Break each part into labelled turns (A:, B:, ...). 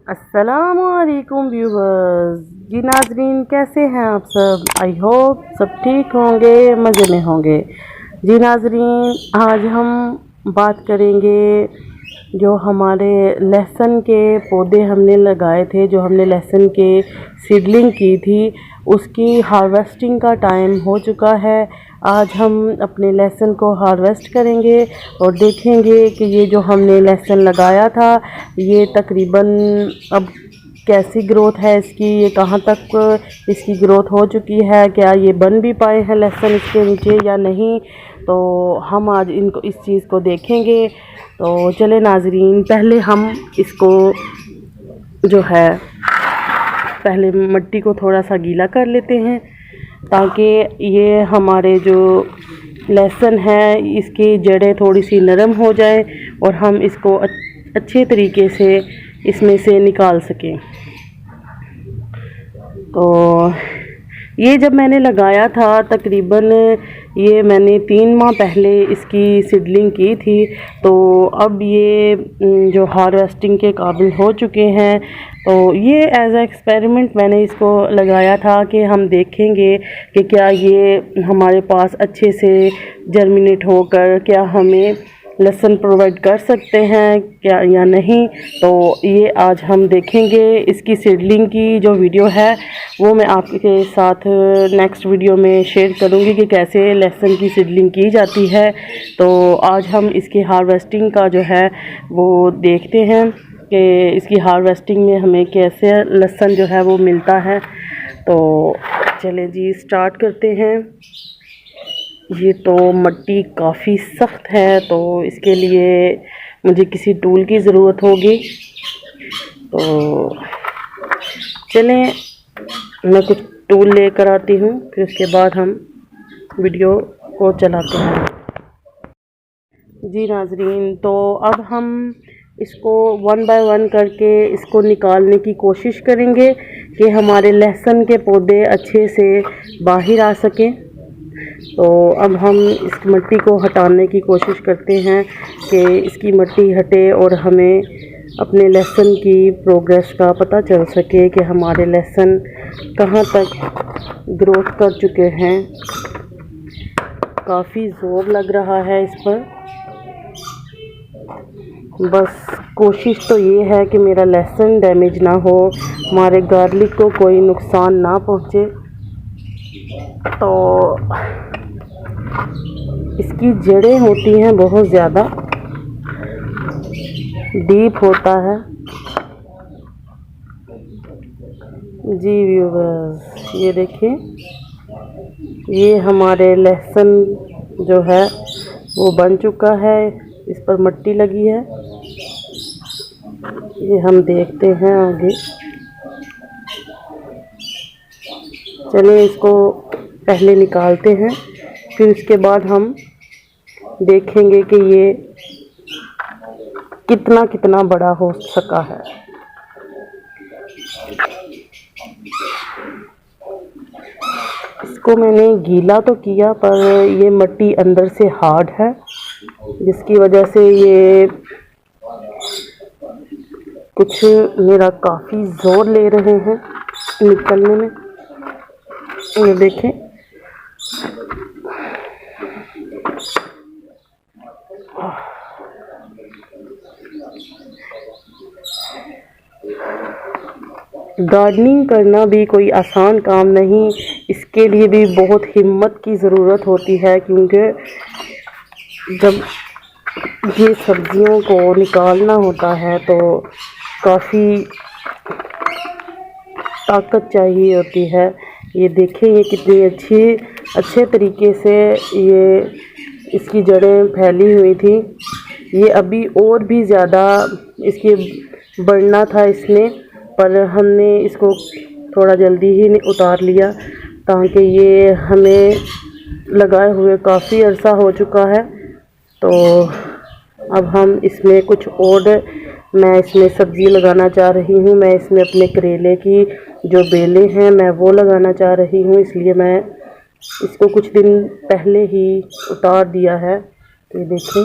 A: अस्सलाम वालेकुम व्यूवर्स। जी नाजरीन, कैसे हैं आप सब? आई होप सब ठीक होंगे, मज़े में होंगे। जी नाजरीन, आज हम बात करेंगे जो हमारे लहसुन के पौधे हमने लगाए थे, जो हमने लहसुन के सीडलिंग की थी, उसकी हार्वेस्टिंग का टाइम हो चुका है। आज हम अपने लहसुन को हार्वेस्ट करेंगे और देखेंगे कि ये जो हमने लहसुन लगाया था ये तकरीबन अब कैसी ग्रोथ है इसकी, ये कहाँ तक इसकी ग्रोथ हो चुकी है, क्या ये बन भी पाए हैं लहसुन इसके नीचे या नहीं। तो हम आज इनको इस चीज़ को देखेंगे। तो चले नाजरीन, पहले हम इसको जो है पहले मिट्टी को थोड़ा सा गीला कर लेते हैं ताकि ये हमारे जो लहसुन है इसकी जड़ें थोड़ी सी नरम हो जाए और हम इसको अच्छे तरीके से इसमें से निकाल सकें। तो ये जब मैंने लगाया था तकरीबन ये मैंने 3 माह पहले इसकी सीडलिंग की थी, तो अब ये जो हार्वेस्टिंग के काबिल हो चुके हैं। तो ये एज ए एक्सपेरिमेंट मैंने इसको लगाया था कि हम देखेंगे कि क्या ये हमारे पास अच्छे से जर्मिनेट होकर क्या हमें लहसुन प्रोवाइड कर सकते हैं क्या या नहीं। तो ये आज हम देखेंगे। इसकी सीडलिंग की जो वीडियो है वो मैं आपके साथ नेक्स्ट वीडियो में शेयर करूंगी कि कैसे लहसुन की सीडलिंग की जाती है। तो आज हम इसकी हार्वेस्टिंग का जो है वो देखते हैं कि इसकी हार्वेस्टिंग में हमें कैसे लहसुन जो है वो मिलता है। तो चलें जी, स्टार्ट करते हैं। ये तो मिट्टी काफ़ी सख्त है, तो इसके लिए मुझे किसी टूल की ज़रूरत होगी। तो चलें, मैं कुछ टूल लेकर आती हूँ, फिर उसके बाद हम वीडियो को चलाते हैं। जी नाजरीन, तो अब हम इसको 1 बाय 1 करके इसको निकालने की कोशिश करेंगे कि हमारे लहसुन के पौधे अच्छे से बाहर आ सकें। तो अब हम इस मिट्टी को हटाने की कोशिश करते हैं कि इसकी मिट्टी हटे और हमें अपने लहसुन की प्रोग्रेस का पता चल सके कि हमारे लहसुन कहाँ तक ग्रोथ कर चुके हैं। काफ़ी ज़ोर लग रहा है इस पर। बस कोशिश तो ये है कि मेरा लहसुन डैमेज ना हो, हमारे गार्लिक को कोई नुकसान ना पहुँचे। तो इसकी जड़ें होती हैं बहुत ज़्यादा डीप होता है। जी व्यूअर्स, ये देखिए, ये हमारे लहसुन जो है वो बन चुका है, इस पर मिट्टी लगी है। ये हम देखते हैं आगे। चलिए इसको पहले निकालते हैं, फिर उसके बाद हम देखेंगे कि ये कितना कितना बड़ा हो सका है। इसको मैंने गीला तो किया पर ये मिट्टी अंदर से हार्ड है, जिसकी वजह से ये कुछ मेरा काफ़ी ज़ोर ले रहे हैं निकलने में। ये देखें, गार्डनिंग करना भी कोई आसान काम नहीं, इसके लिए भी बहुत हिम्मत की ज़रूरत होती है, क्योंकि जब ये सब्जियों को निकालना होता है तो काफ़ी ताकत चाहिए होती है। ये देखें, ये कितनी अच्छे तरीके से ये इसकी जड़ें फैली हुई थी। ये अभी और भी ज़्यादा इसके बढ़ना था इसमें, पर हमने इसको थोड़ा जल्दी ही उतार लिया ताकि ये हमें लगाए हुए काफ़ी अरसा हो चुका है। तो अब हम इसमें कुछ और, मैं इसमें सब्ज़ी लगाना चाह रही हूँ। मैं इसमें अपने करेले की जो बेलें हैं मैं वो लगाना चाह रही हूँ, इसलिए मैं इसको कुछ दिन पहले ही उतार दिया है। तो ये देखें,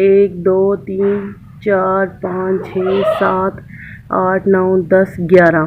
A: 1 2 3 4 5 6 7 8 9 10 11